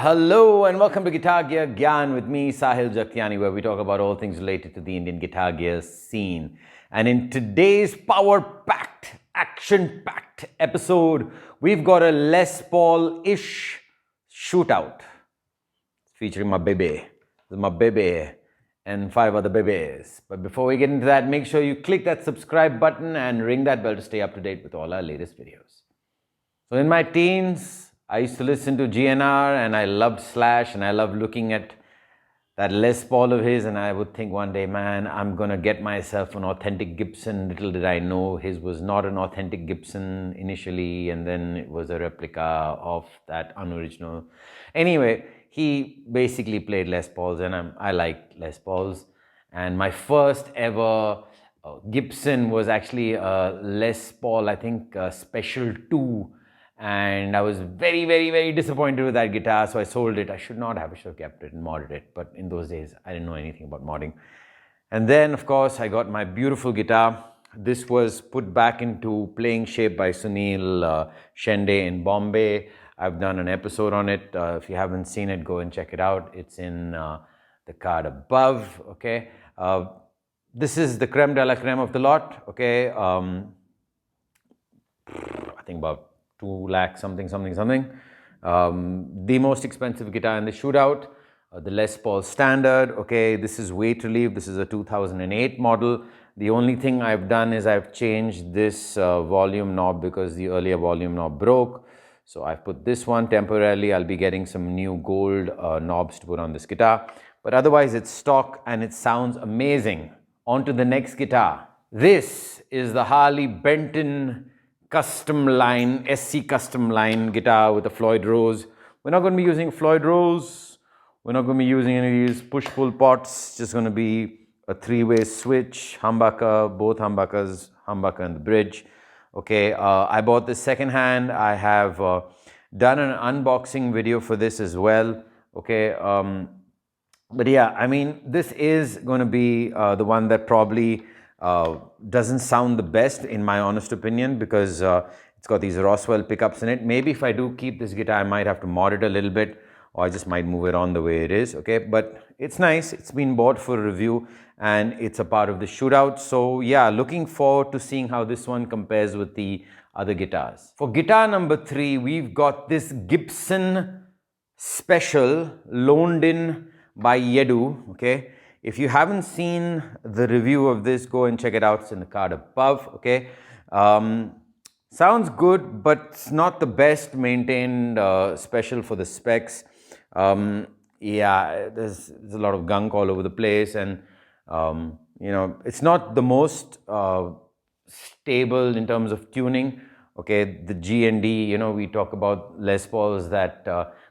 Hello and welcome to Guitar Gear Gyan with me, Sahil Jaktiani, where we talk about all things related to the Indian guitar gear scene. And in today's power-packed, action-packed episode, we've got a Les Paul-ish shootout featuring my baby. This is my baby and 5 other babies. But before we get into that, make sure you click that subscribe button and ring that bell to stay up to date with all our latest videos. So in my teens, I used to listen to GNR and I loved Slash and I loved looking at that Les Paul of his, and I would think one day, man, I'm going to get myself an authentic Gibson. Little did I know his was not an authentic Gibson initially, and then it was a replica of that unoriginal. Anyway, he basically played Les Pauls and I like Les Pauls. And my first ever Gibson was actually a Les Paul, I think Special 2. And I was very, very, very disappointed with that guitar, so I sold it. I should not have, I should have kept it and modded it, but in those days, I didn't know anything about modding. And then, of course, I got my beautiful guitar. This was put back into playing shape by Sunil Shende in Bombay. I've done an episode on it. If you haven't seen it, go and check it out. It's in the card above, okay? This is the creme de la creme of the lot, okay? I think about 2 lakh something. The most expensive guitar in the Shootout, the Les Paul Standard. Okay, this is weight relief. This is a 2008 model. The only thing I've done is I've changed this volume knob because the earlier volume knob broke. So I've put this one temporarily. I'll be getting some new gold knobs to put on this guitar. But otherwise, it's stock and it sounds amazing. On to the next guitar. This is the Harley Benton custom line, SC custom line guitar with a Floyd Rose. We're not going to be using Floyd Rose. We're not going to be using any of these push-pull pots. It's just going to be a 3-way switch, humbucker, both humbuckers, humbucker and the bridge. Okay, I bought this second-hand. I have done an unboxing video for this as well. Okay, but yeah, I mean, this is going to be the one that probably doesn't sound the best in my honest opinion, because it's got these Roswell pickups in it. Maybe if I do keep this guitar, I might have to mod it a little bit, or I just might move it on the way it is, okay? But it's nice. It's been bought for review and it's a part of the Shootout. So yeah, looking forward to seeing how this one compares with the other guitars. For guitar number 3, we've got this Gibson Special loaned in by Yedu, okay? If you haven't seen the review of this, go and check it out. It's in the card above, okay? Sounds good, but it's not the best maintained Special for the specs. Yeah, there's a lot of gunk all over the place, and you know, it's not the most stable in terms of tuning, okay? The G and D, you know, we talk about Les Pauls that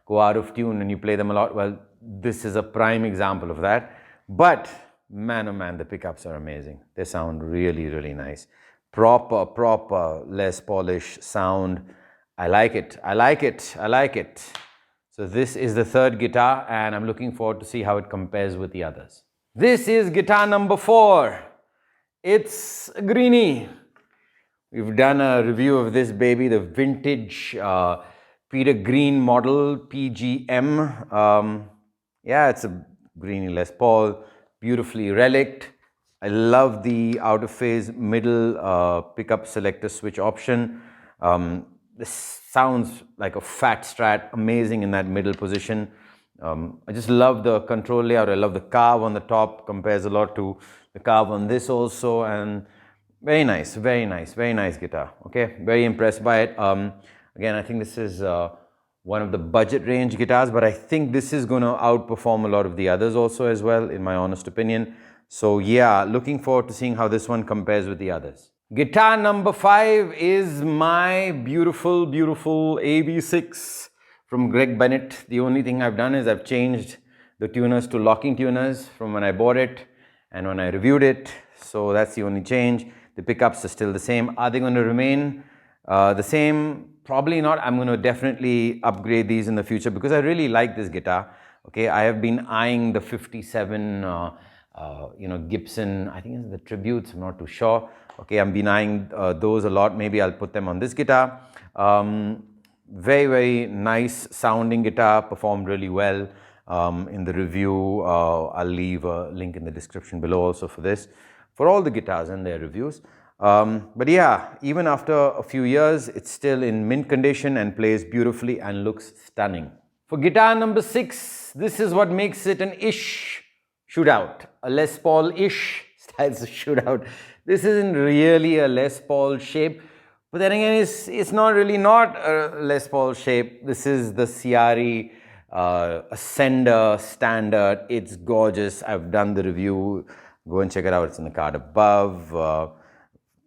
go out of tune and you play them a lot. Well, this is a prime example of that. But man, oh man, the pickups are amazing. They sound really, really nice. Proper Les Paulish sound. I like it. So this is the 3rd guitar and I'm looking forward to see how it compares with the others. This is guitar number 4. It's a greenie. We've done a review of this baby, the vintage Peter Green model PGM. Yeah, it's a greenie Les Paul, beautifully relict. I love the out of phase middle pickup selector switch option. This sounds like a fat Strat, amazing in that middle position. I just love the control layout. I love the carve on the top, compares a lot to the carve on this also, and very nice guitar. Okay, very impressed by it. Again, I think this is one of the budget range guitars, but I think this is going to outperform a lot of the others also as well, in my honest opinion. So yeah, looking forward to seeing how this one compares with the others. Guitar number 5 is my beautiful AB6 from Greg Bennett. The only thing I've done is I've changed the tuners to locking tuners from when I bought it and when I reviewed it. So that's the only change. The pickups are still the same. Are they going to remain the same? Probably not. I'm going to definitely upgrade these in the future because I really like this guitar. Okay, I have been eyeing the 57, you know, Gibson. I think it's the Tributes. I'm not too sure. Okay, I'm been eyeing those a lot. Maybe I'll put them on this guitar. very nice sounding guitar, performed really well in the review. I'll leave a link in the description below also for this, for all the guitars and their reviews. But yeah, even after a few years, it's still in mint condition and plays beautifully and looks stunning. For guitar number 6, this is what makes it an ish shootout, a Les Paul-ish styles of shootout. This isn't really a Les Paul shape, but then again, it's not really not a Les Paul shape. This is the Ciari Ascender Standard. It's gorgeous. I've done the review. Go and check it out. It's in the card above.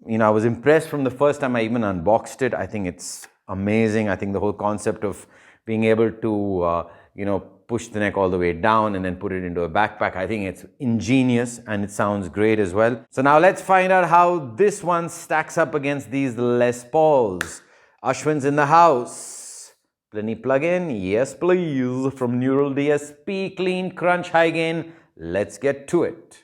You know, I was impressed from the first time I even unboxed it. I think it's amazing. I think the whole concept of being able to, you know, push the neck all the way down and then put it into a backpack, I think it's ingenious and it sounds great as well. So now let's find out how this one stacks up against these Les Pauls. Ashwin's in the house. Pliny plug-in? Yes, please. From Neural DSP, clean, crunch, high gain. Let's get to it.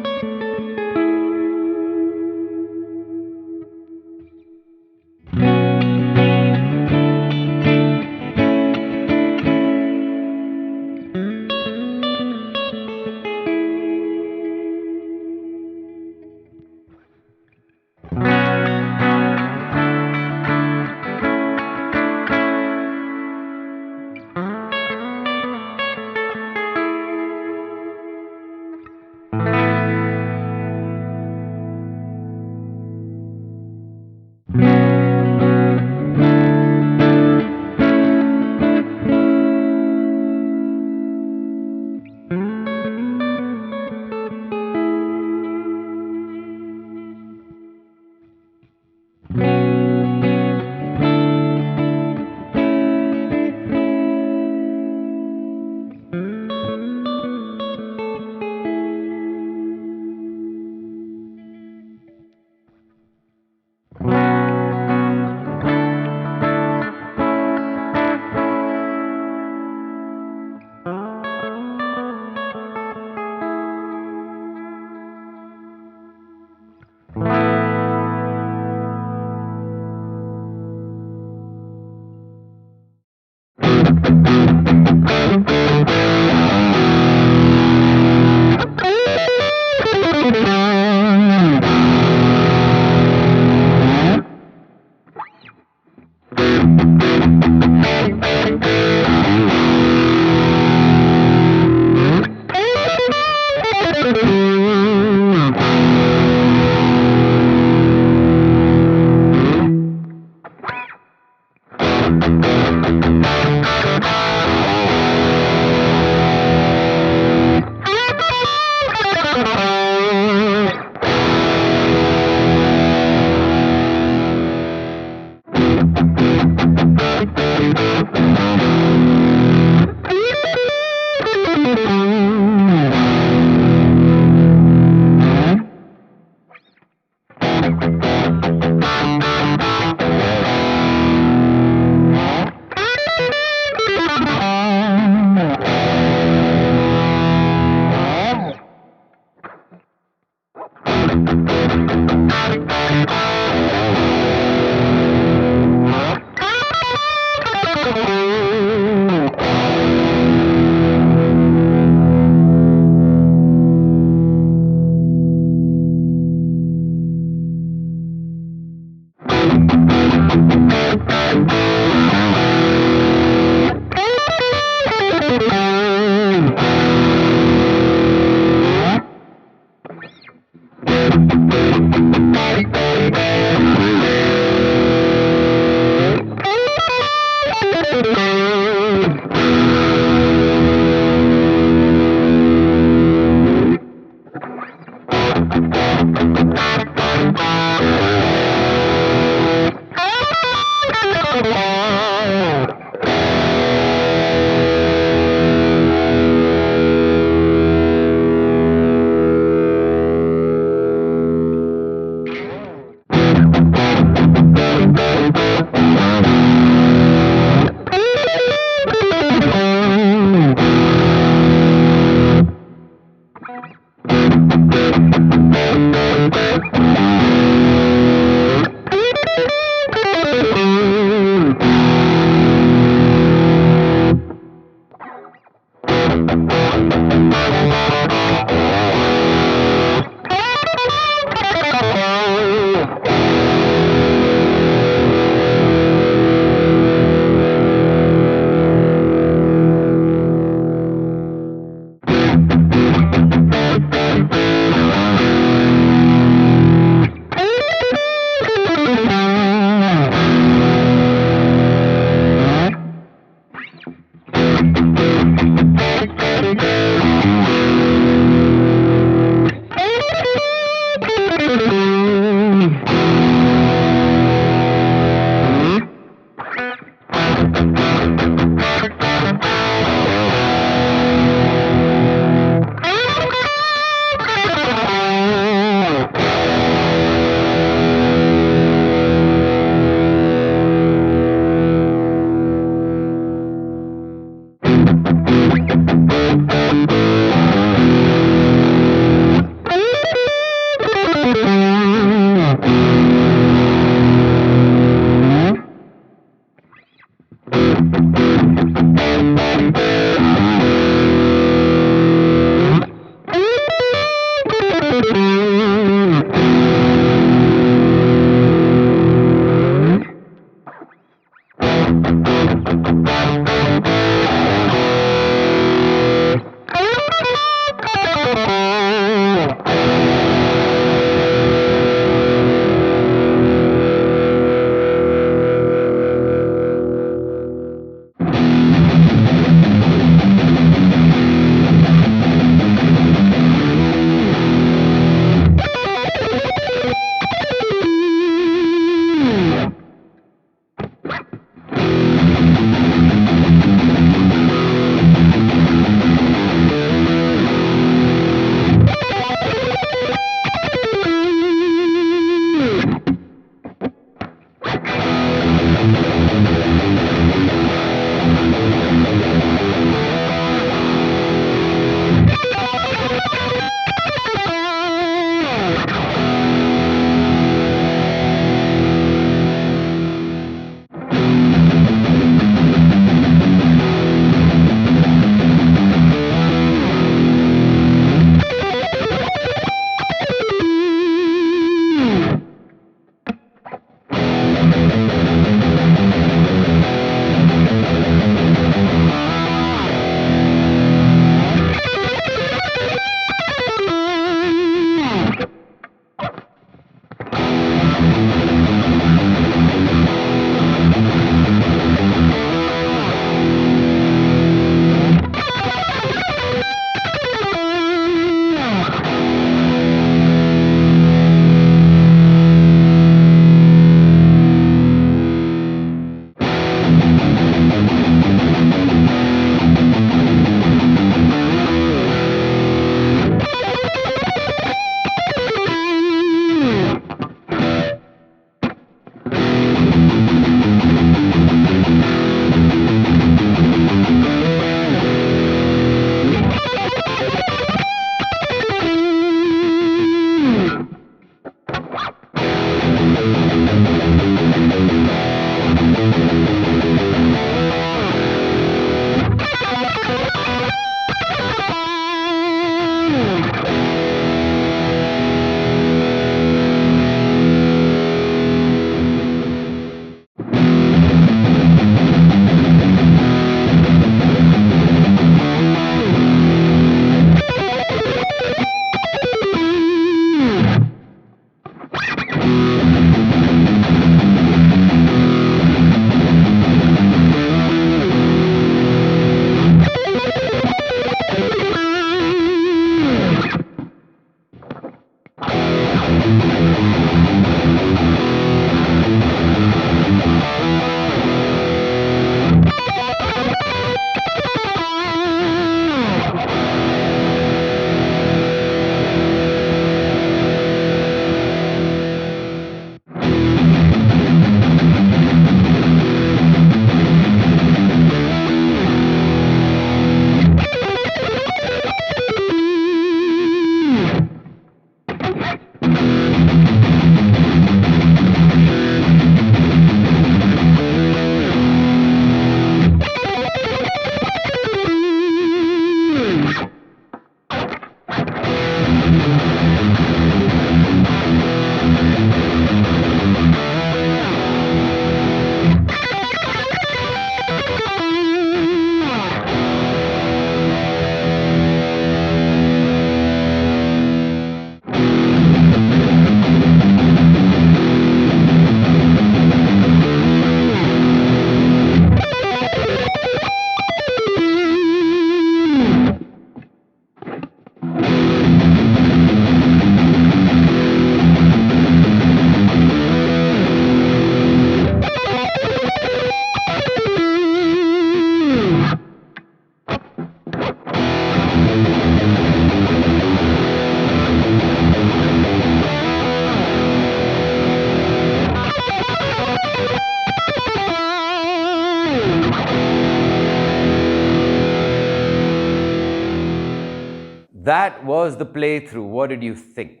that was the playthrough. What did you think?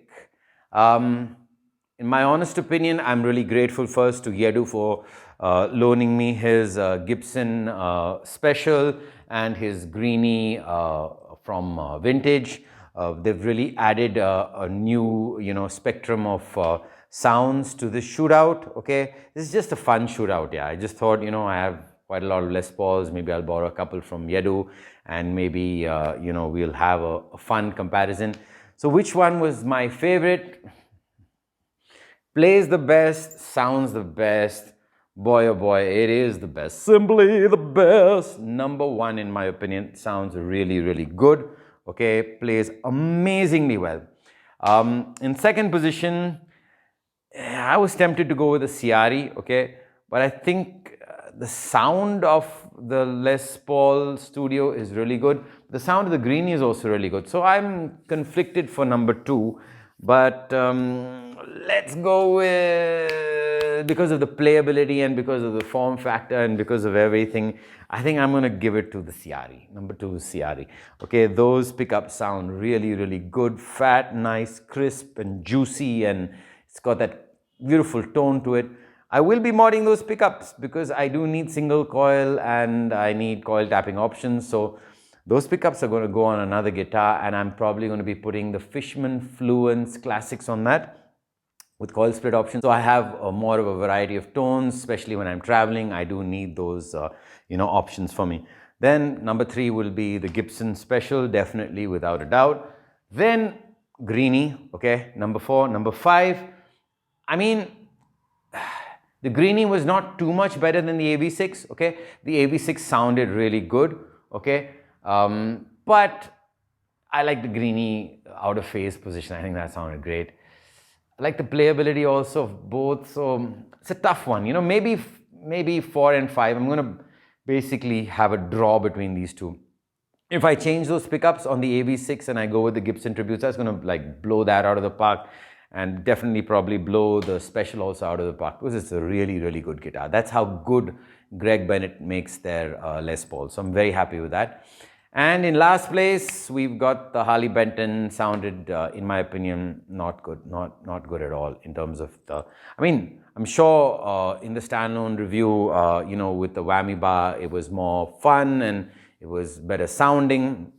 In my honest opinion, I'm really grateful first to Yedu for loaning me his Gibson Special and his Greenie from Vintage. They've really added a new, spectrum of sounds to this shootout. Okay, this is just a fun shootout. Yeah, I just thought, I have quite a lot of Les Pauls. Maybe I'll borrow a couple from Yedu, and maybe we'll have a fun comparison. So which one was my favorite? Plays the best, sounds the best. Boy, oh boy, it is the best. Simply the best. Number one, in my opinion. Sounds really, really good. Okay, plays amazingly well. In second position, I was tempted to go with the Ciari. Okay, but I think the sound of the Les Paul Studio is really good. The sound of the Greenie is also really good. So I'm conflicted for number two. But let's go with, because of the playability and because of the form factor and because of everything, I think I'm going to give it to the Ciari. Number two is Ciari. Okay, those pickups sound really, really good. Fat, nice, crisp and juicy, and it's got that beautiful tone to it. I will be modding those pickups because I do need single coil and I need coil tapping options. So those pickups are going to go on another guitar, and I'm probably going to be putting the Fishman Fluence Classics on that with coil split options. So I have more of a variety of tones, especially when I'm traveling. I do need those, options for me. Then number three will be the Gibson Special, definitely, without a doubt. Then Greenie, okay, number four. Number five, I mean, the Greenie was not too much better than the AB6, okay. The AB6 sounded really good, okay. But I like the Greenie out of phase position. I think that sounded great. I like the playability also of both. So it's a tough one. Maybe 4 and 5. I'm going to basically have a draw between these two. If I change those pickups on the AB6 and I go with the Gibson Tributes, that's going to like blow that out of the park, and definitely probably blow the Special also out of the park, because it's a really, really good guitar. That's how good Greg Bennett makes their Les Paul. So I'm very happy with that. And in last place, we've got the Harley Benton. Sounded, in my opinion, not good, not good at all in terms of the, I'm sure in the standalone review, with the whammy bar, it was more fun and it was better sounding.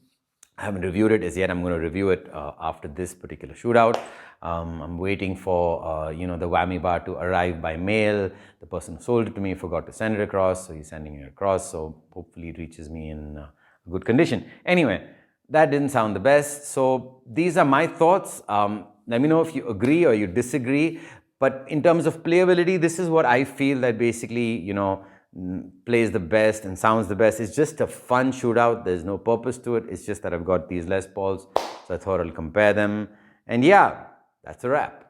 I haven't reviewed it as yet. I'm going to review it after this particular shootout. I'm waiting for, the whammy bar to arrive by mail. The person who sold it to me forgot to send it across, so he's sending it across. So hopefully it reaches me in good condition. Anyway, that didn't sound the best. So these are my thoughts. Let me know if you agree or you disagree. But in terms of playability, this is what I feel that basically, plays the best and sounds the best. It's just a fun shootout. There's no purpose to it. It's just that I've got these Les Pauls, so I thought I'll compare them. And yeah, that's a wrap.